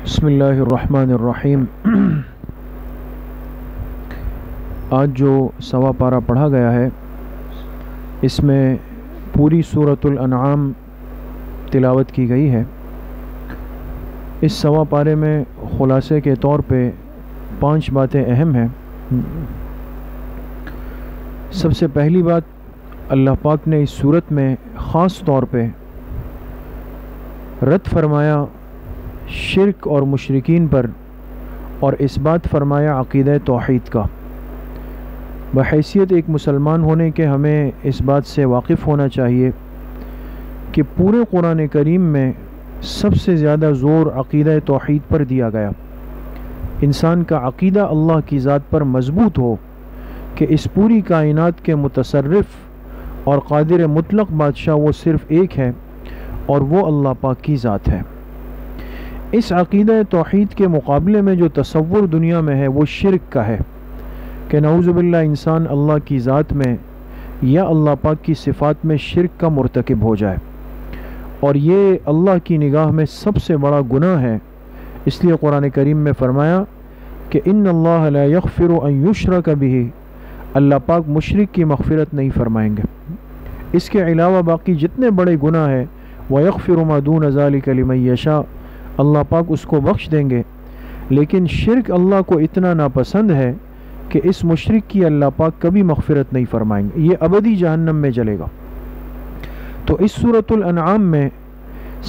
بسم اللہ الرحمن الرحیم۔ آج جو سوا پارہ پڑھا گیا ہے اس میں پوری سورۃ الانعام تلاوت کی گئی ہے۔ اس سوا پارے میں خلاصے کے طور پہ 5 باتیں اہم ہیں۔ سب سے پہلی بات، اللہ پاک نے اس سورت میں خاص طور پہ رد فرمایا شرک اور مشرکین پر، اور اس بات فرمایا عقیدہ توحید کا۔ بحیثیت ایک مسلمان ہونے کے ہمیں اس بات سے واقف ہونا چاہیے کہ پورے قرآن کریم میں سب سے زیادہ زور عقیدہ توحید پر دیا گیا۔ انسان کا عقیدہ اللہ کی ذات پر مضبوط ہو کہ اس پوری کائنات کے متصرف اور قادر مطلق بادشاہ وہ صرف ایک ہے، اور وہ اللہ پاک کی ذات ہے۔ اس عقیدہ توحید کے مقابلے میں جو تصور دنیا میں ہے وہ شرک کا ہے کہ نعوذ باللہ انسان اللہ کی ذات میں یا اللہ پاک کی صفات میں شرک کا مرتکب ہو جائے، اور یہ اللہ کی نگاہ میں سب سے بڑا گناہ ہے۔ اس لیے قرآن کریم میں فرمایا کہ ان اللہ لا یغفر ان یشرک بہ، اللہ پاک مشرک کی مغفرت نہیں فرمائیں گے۔ اس کے علاوہ باقی جتنے بڑے گناہ ہیں وَيَغْفِرُ مَا دُونَ ذَلِكَ لِمَن یشاء، اللہ پاک اس کو بخش دیں گے، لیکن شرک اللہ کو اتنا ناپسند ہے کہ اس مشرک کی اللہ پاک کبھی مغفرت نہیں فرمائیں گے، یہ ابدی جہنم میں جلے گا۔ تو اس سورۃ الانعام میں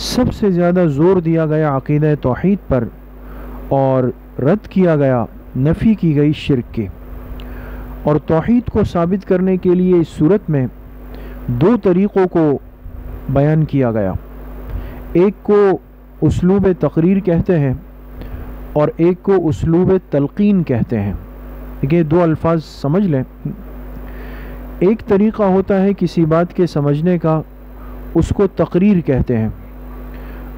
سب سے زیادہ زور دیا گیا عقیدہ توحید پر، اور رد کیا گیا، نفی کی گئی شرک کی۔ اور توحید کو ثابت کرنے کے لیے اس سورت میں 2 طریقوں کو بیان کیا گیا۔ ایک کو اسلوب تقریر کہتے ہیں اور ایک کو اسلوب تلقین کہتے ہیں۔ یہ 2 الفاظ سمجھ لیں۔ ایک طریقہ ہوتا ہے کسی بات کے سمجھنے کا، اس کو تقریر کہتے ہیں،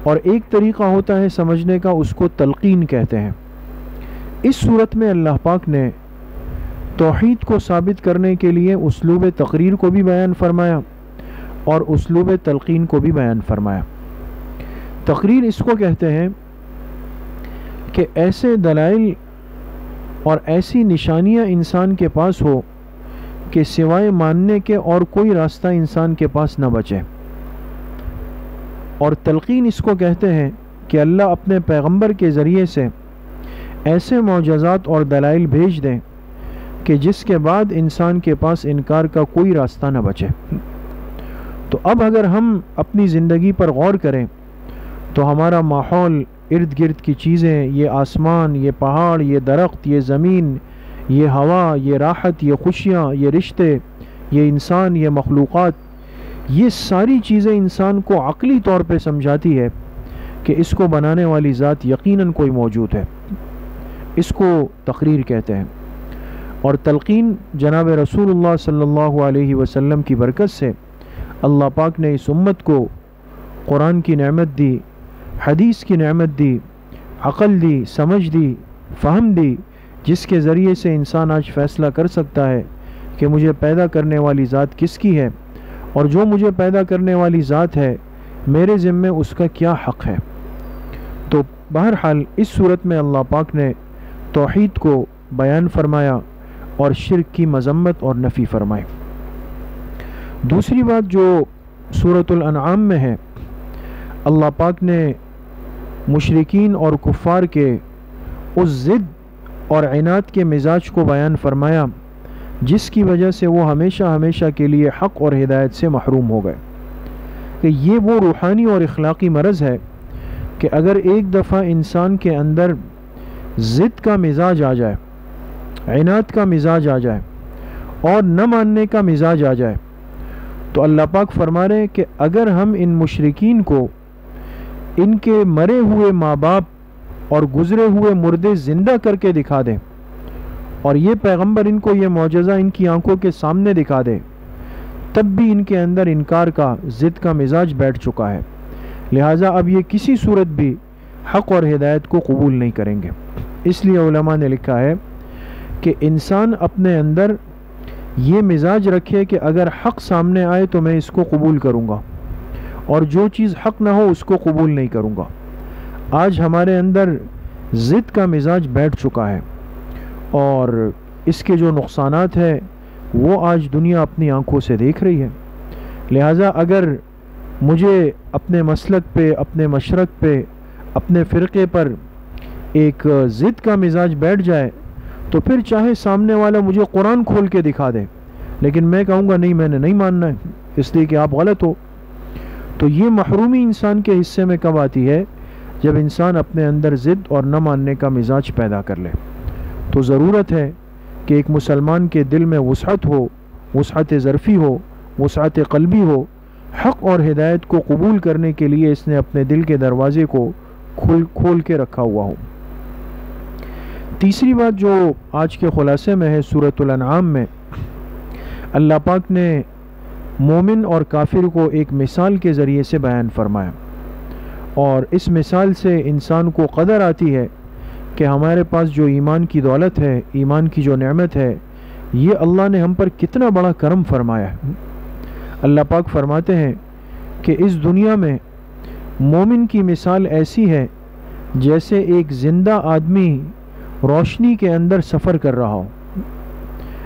اور ایک طریقہ ہوتا ہے سمجھنے کا، اس کو تلقین کہتے ہیں۔ اس صورت میں اللہ پاک نے توحید کو ثابت کرنے کے لیے اسلوب تقریر کو بھی بیان فرمایا اور اسلوب تلقین کو بھی بیان فرمایا۔ تقریر اس کو کہتے ہیں کہ ایسے دلائل اور ایسی نشانیاں انسان کے پاس ہو کہ سوائے ماننے کے اور کوئی راستہ انسان کے پاس نہ بچے۔ اور تلقین اس کو کہتے ہیں کہ اللہ اپنے پیغمبر کے ذریعے سے ایسے معجزات اور دلائل بھیج دیں کہ جس کے بعد انسان کے پاس انکار کا کوئی راستہ نہ بچے۔ تو اب اگر ہم اپنی زندگی پر غور کریں تو ہمارا ماحول، ارد گرد کی چیزیں، یہ آسمان، یہ پہاڑ، یہ درخت، یہ زمین، یہ ہوا، یہ راحت، یہ خوشیاں، یہ رشتے، یہ انسان، یہ مخلوقات، یہ ساری چیزیں انسان کو عقلی طور پہ سمجھاتی ہے کہ اس کو بنانے والی ذات یقیناً کوئی موجود ہے۔ اس کو تقریر کہتے ہیں۔ اور تلقین جناب رسول اللہ صلی اللہ علیہ وسلم کی برکت سے اللہ پاک نے اس امت کو قرآن کی نعمت دی، حدیث کی نعمت دی، عقل دی، سمجھ دی، فہم دی، جس کے ذریعے سے انسان آج فیصلہ کر سکتا ہے کہ مجھے پیدا کرنے والی ذات کس کی ہے، اور جو مجھے پیدا کرنے والی ذات ہے میرے ذمے اس کا کیا حق ہے۔ تو بہرحال اس صورت میں اللہ پاک نے توحید کو بیان فرمایا اور شرک کی مذمت اور نفی فرمائی۔ دوسری بات جو سورۃ الانعام میں ہے، اللہ پاک نے مشرکین اور کفار کے اس ضد اور عناد کے مزاج کو بیان فرمایا جس کی وجہ سے وہ ہمیشہ ہمیشہ کے لیے حق اور ہدایت سے محروم ہو گئے۔ کہ یہ وہ روحانی اور اخلاقی مرض ہے کہ اگر ایک دفعہ انسان کے اندر ضد کا مزاج آ جائے، عناد کا مزاج آ جائے اور نہ ماننے کا مزاج آ جائے، تو اللہ پاک فرما رہے ہیں کہ اگر ہم ان مشرکین کو ان کے مرے ہوئے ماں باپ اور گزرے ہوئے مردے زندہ کر کے دکھا دیں، اور یہ پیغمبر ان کو یہ معجزہ ان کی آنکھوں کے سامنے دکھا دے، تب بھی ان کے اندر انکار کا، ضد کا مزاج بیٹھ چکا ہے۔ لہٰذا اب یہ کسی صورت بھی حق اور ہدایت کو قبول نہیں کریں گے۔ اس لیے علماء نے لکھا ہے کہ انسان اپنے اندر یہ مزاج رکھے کہ اگر حق سامنے آئے تو میں اس کو قبول کروں گا، اور جو چیز حق نہ ہو اس کو قبول نہیں کروں گا۔ آج ہمارے اندر ضد کا مزاج بیٹھ چکا ہے، اور اس کے جو نقصانات ہیں وہ آج دنیا اپنی آنکھوں سے دیکھ رہی ہے۔ لہٰذا اگر مجھے اپنے مسلک پہ، اپنے مشرق پہ، اپنے فرقے پر ایک ضد کا مزاج بیٹھ جائے تو پھر چاہے سامنے والا مجھے قرآن کھول کے دکھا دے، لیکن میں کہوں گا نہیں، میں نے نہیں ماننا ہے، اس لیے کہ آپ غلط ہو۔ تو یہ محرومی انسان کے حصے میں کب آتی ہے؟ جب انسان اپنے اندر ضد اور نہ ماننے کا مزاج پیدا کر لے۔ تو ضرورت ہے کہ ایک مسلمان کے دل میں وسعت ہو، وسعت ظرفی ہو، وسعت قلبی ہو، حق اور ہدایت کو قبول کرنے کے لیے اس نے اپنے دل کے دروازے کو کھول کے رکھا ہوا ہو۔ تیسری بات جو آج کے خلاصے میں ہے، سورۃ الانعام میں اللہ پاک نے مومن اور کافر کو ایک مثال کے ذریعے سے بیان فرمایا، اور اس مثال سے انسان کو قدر آتی ہے کہ ہمارے پاس جو ایمان کی دولت ہے، ایمان کی جو نعمت ہے، یہ اللہ نے ہم پر کتنا بڑا کرم فرمایا ہے۔ اللہ پاک فرماتے ہیں کہ اس دنیا میں مومن کی مثال ایسی ہے جیسے ایک زندہ آدمی روشنی کے اندر سفر کر رہا ہو۔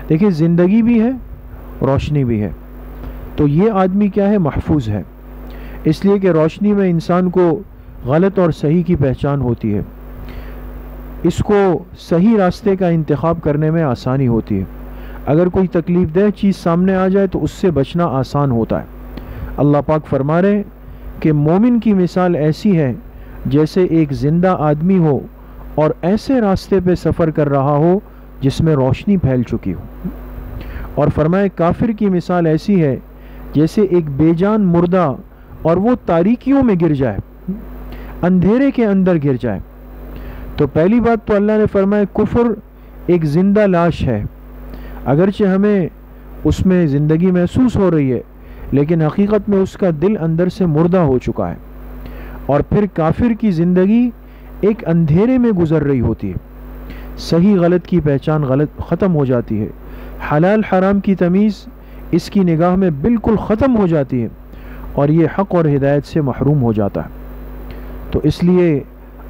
دیکھیں، زندگی بھی ہے، روشنی بھی ہے، تو یہ آدمی کیا ہے؟ محفوظ ہے، اس لیے کہ روشنی میں انسان کو غلط اور صحیح کی پہچان ہوتی ہے، اس کو صحیح راستے کا انتخاب کرنے میں آسانی ہوتی ہے۔ اگر کوئی تکلیف دہ چیز سامنے آ جائے تو اس سے بچنا آسان ہوتا ہے۔ اللہ پاک فرما رہے ہیں کہ مومن کی مثال ایسی ہے جیسے ایک زندہ آدمی ہو اور ایسے راستے پہ سفر کر رہا ہو جس میں روشنی پھیل چکی ہو، اور فرمائے کافر کی مثال ایسی ہے جیسے ایک بے جان مردہ اور وہ تاریکیوں میں گر جائے، اندھیرے کے اندر گر جائے۔ تو پہلی بات تو اللہ نے فرمایا کفر ایک زندہ لاش ہے، اگرچہ ہمیں اس میں زندگی محسوس ہو رہی ہے لیکن حقیقت میں اس کا دل اندر سے مردہ ہو چکا ہے۔ اور پھر کافر کی زندگی ایک اندھیرے میں گزر رہی ہوتی ہے، صحیح غلط کی پہچان ختم ہو جاتی ہے، حلال حرام کی تمیز اس کی نگاہ میں بالکل ختم ہو جاتی ہے، اور یہ حق اور ہدایت سے محروم ہو جاتا ہے۔ تو اس لیے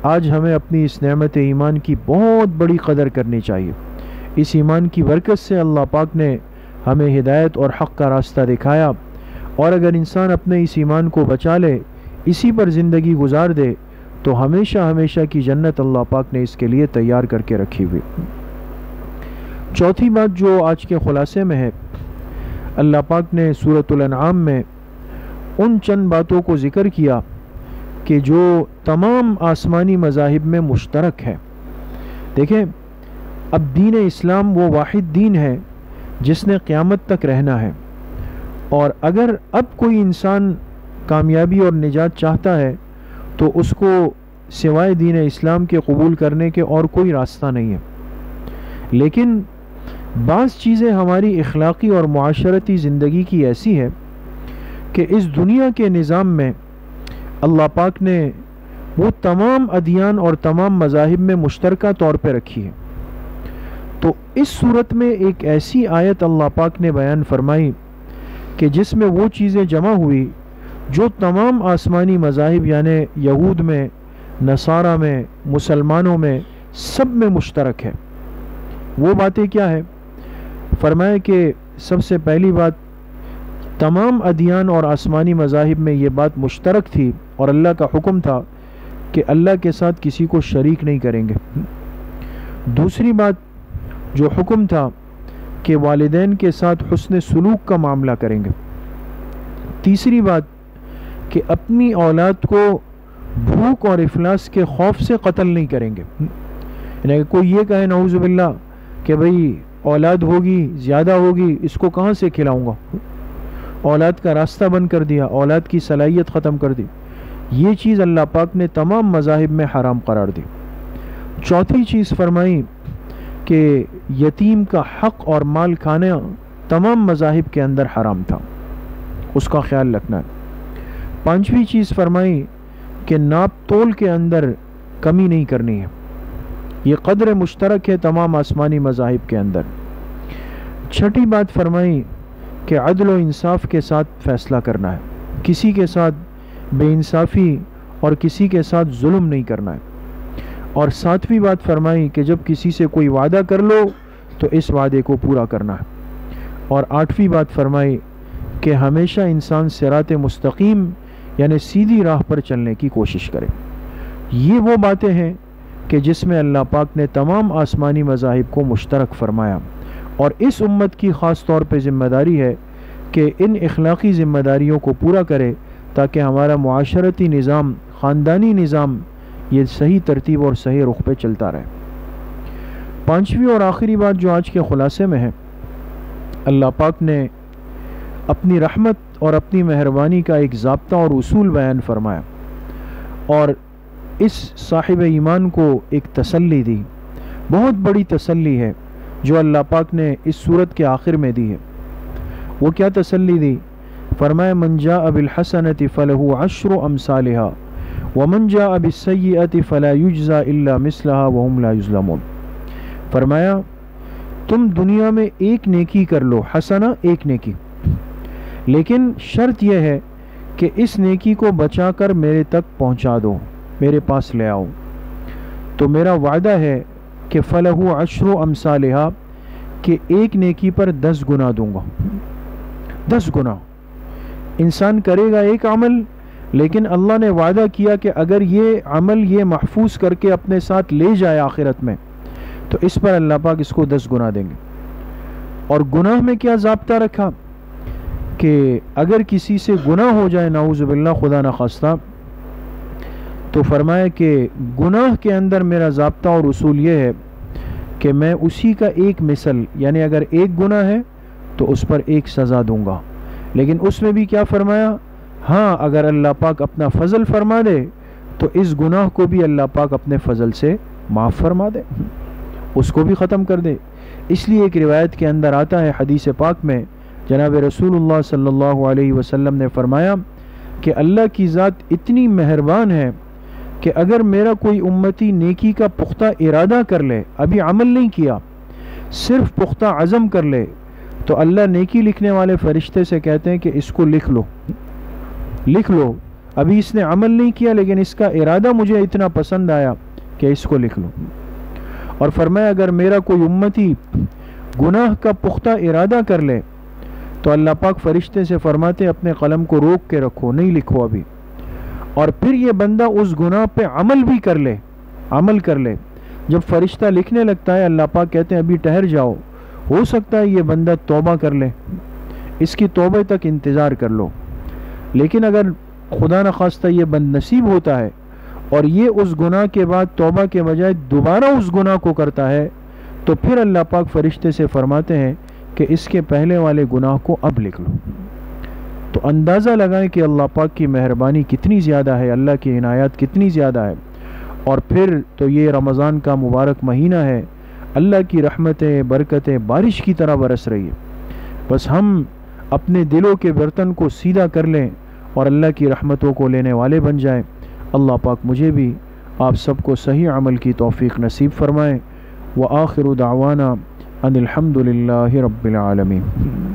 آج ہمیں اپنی اس نعمت ایمان کی بہت بڑی قدر کرنی چاہیے۔ اس ایمان کی برکت سے اللہ پاک نے ہمیں ہدایت اور حق کا راستہ دکھایا، اور اگر انسان اپنے اس ایمان کو بچا لے، اسی پر زندگی گزار دے، تو ہمیشہ ہمیشہ کی جنت اللہ پاک نے اس کے لیے تیار کر کے رکھی ہوئی۔ چوتھی بات جو آج کے خلاصے میں ہے، اللہ پاک نے سورۃ الانعام میں ان چند باتوں کو ذکر کیا کہ جو تمام آسمانی مذاہب میں مشترک ہے۔ دیکھیں، اب دین اسلام وہ واحد دین ہے جس نے قیامت تک رہنا ہے، اور اگر اب کوئی انسان کامیابی اور نجات چاہتا ہے تو اس کو سوائے دین اسلام کے قبول کرنے کے اور کوئی راستہ نہیں ہے۔ لیکن بعض چیزیں ہماری اخلاقی اور معاشرتی زندگی کی ایسی ہے کہ اس دنیا کے نظام میں اللہ پاک نے وہ تمام ادیان اور تمام مذاہب میں مشترکہ طور پہ رکھی ہے۔ تو اس صورت میں ایک ایسی آیت اللہ پاک نے بیان فرمائی کہ جس میں وہ چیزیں جمع ہوئی جو تمام آسمانی مذاہب یعنی یہود میں، نصارہ میں، مسلمانوں میں، سب میں مشترک ہے۔ وہ باتیں کیا ہے؟ فرمایا کہ سب سے پہلی بات، تمام ادیان اور آسمانی مذاہب میں یہ بات مشترک تھی اور اللہ کا حکم تھا کہ اللہ کے ساتھ کسی کو شریک نہیں کریں گے۔ دوسری بات جو حکم تھا کہ والدین کے ساتھ حسن سلوک کا معاملہ کریں گے۔ تیسری بات کہ اپنی اولاد کو بھوک اور افلاس کے خوف سے قتل نہیں کریں گے۔ یعنی کوئی یہ کہے نعوذ باللہ کہ بھئی اولاد ہوگی، زیادہ ہوگی، اس کو کہاں سے کھلاؤں گا، اولاد کا راستہ بند کر دیا، اولاد کی صلاحیت ختم کر دی، یہ چیز اللہ پاک نے تمام مذاہب میں حرام قرار دی۔ چوتھی چیز فرمائی کہ یتیم کا حق اور مال کھانا تمام مذاہب کے اندر حرام تھا، اس کا خیال رکھنا ہے۔ پانچویں چیز فرمائی کہ ناپ تول کے اندر کمی نہیں کرنی ہے، یہ قدر مشترک ہے تمام آسمانی مذاہب کے اندر۔ چھٹی بات فرمائی کہ عدل و انصاف کے ساتھ فیصلہ کرنا ہے، کسی کے ساتھ بے انصافی اور کسی کے ساتھ ظلم نہیں کرنا ہے۔ اور 7ویں بات فرمائی کہ جب کسی سے کوئی وعدہ کر لو تو اس وعدے کو پورا کرنا ہے. اور 8ویں بات فرمائی کہ ہمیشہ انسان صراط مستقیم یعنی سیدھی راہ پر چلنے کی کوشش کرے. یہ وہ باتیں ہیں کہ جس میں اللہ پاک نے تمام آسمانی مذاہب کو مشترک فرمایا، اور اس امت کی خاص طور پہ ذمہ داری ہے کہ ان اخلاقی ذمہ داریوں کو پورا کرے تاکہ ہمارا معاشرتی نظام، خاندانی نظام یہ صحیح ترتیب اور صحیح رخ پہ چلتا رہے. 5ویں اور آخری بات جو آج کے خلاصے میں ہے، اللہ پاک نے اپنی رحمت اور اپنی مہربانی کا ایک ضابطہ اور اصول بیان فرمایا، اور اس صاحب ایمان کو ایک تسلی دی، بہت بڑی تسلی ہے جو اللہ پاک نے اس سورت کے آخر میں دی ہے. وہ کیا تسلی دی؟ فرمایا من جاء بالحسنۃ فلہ 10 امثالها ومن جاء بالسیئۃ فلا یجزى الا مثلها وهم لا یظلمون. فرمایا تم دنیا میں ایک نیکی کر لو، حسنہ ایک نیکی، لیکن شرط یہ ہے کہ اس نیکی کو بچا کر میرے تک پہنچا دو، میرے پاس لے آؤ. تو میرا وعدہ ہے کہ فَلَهُ 10 امثالها کہ ایک نیکی پر 10 گنا دوں گا. 10 گنا. انسان کرے گا ایک عمل، لیکن اللہ نے وعدہ کیا کہ اگر یہ عمل یہ محفوظ کر کے اپنے ساتھ لے جائے آخرت میں تو اس پر اللہ پاک اس کو 10 گنا دیں گے. اور گناہ میں کیا ضابطہ رکھا کہ اگر کسی سے گناہ ہو جائے، نعوذ باللہ خدا نخواستہ، تو فرمایا کہ گناہ کے اندر میرا ضابطہ اور اصول یہ ہے کہ میں اسی کا ایک مثل، یعنی اگر ایک گناہ ہے تو اس پر ایک سزا دوں گا. لیکن اس میں بھی کیا فرمایا؟ ہاں اگر اللہ پاک اپنا فضل فرما دے تو اس گناہ کو بھی اللہ پاک اپنے فضل سے معاف فرما دے، اس کو بھی ختم کر دے. اس لیے ایک روایت کے اندر آتا ہے حدیث پاک میں، جناب رسول اللہ صلی اللہ علیہ وسلم نے فرمایا کہ اللہ کی ذات اتنی مہربان ہے کہ اگر میرا کوئی امتی نیکی کا پختہ ارادہ کر لے، ابھی عمل نہیں کیا، صرف پختہ عزم کر لے، تو اللہ نیکی لکھنے والے فرشتے سے کہتے ہیں کہ اس کو لکھ لو، لکھ لو. ابھی اس نے عمل نہیں کیا لیکن اس کا ارادہ مجھے اتنا پسند آیا کہ اس کو لکھ لو. اور فرمایا اگر میرا کوئی امتی گناہ کا پختہ ارادہ کر لے تو اللہ پاک فرشتے سے فرماتے اپنے قلم کو روک کے رکھو، نہیں لکھو ابھی. اور پھر یہ بندہ اس گناہ پہ عمل بھی کر لے، عمل کر لے. جب فرشتہ لکھنے لگتا ہے اللہ پاک کہتے ہیں ابھی ٹھہر جاؤ، ہو سکتا ہے یہ بندہ توبہ کر لے، اس کی توبہ تک انتظار کر لو. لیکن اگر خدا نخواستہ یہ بد نصیب ہوتا ہے اور یہ اس گناہ کے بعد توبہ کے بجائے دوبارہ اس گناہ کو کرتا ہے تو پھر اللہ پاک فرشتے سے فرماتے ہیں کہ اس کے پہلے والے گناہ کو اب لکھ لو. تو اندازہ لگائیں کہ اللہ پاک کی مہربانی کتنی زیادہ ہے، اللہ کی عنایات کتنی زیادہ ہے. اور پھر تو یہ رمضان کا مبارک مہینہ ہے، اللہ کی رحمتیں برکتیں بارش کی طرح برس رہی ہے. بس ہم اپنے دلوں کے برتن کو سیدھا کر لیں اور اللہ کی رحمتوں کو لینے والے بن جائیں. اللہ پاک مجھے بھی آپ سب کو صحیح عمل کی توفیق نصیب فرمائیں. وآخر دعوانا ان الحمد للہ رب العالمین.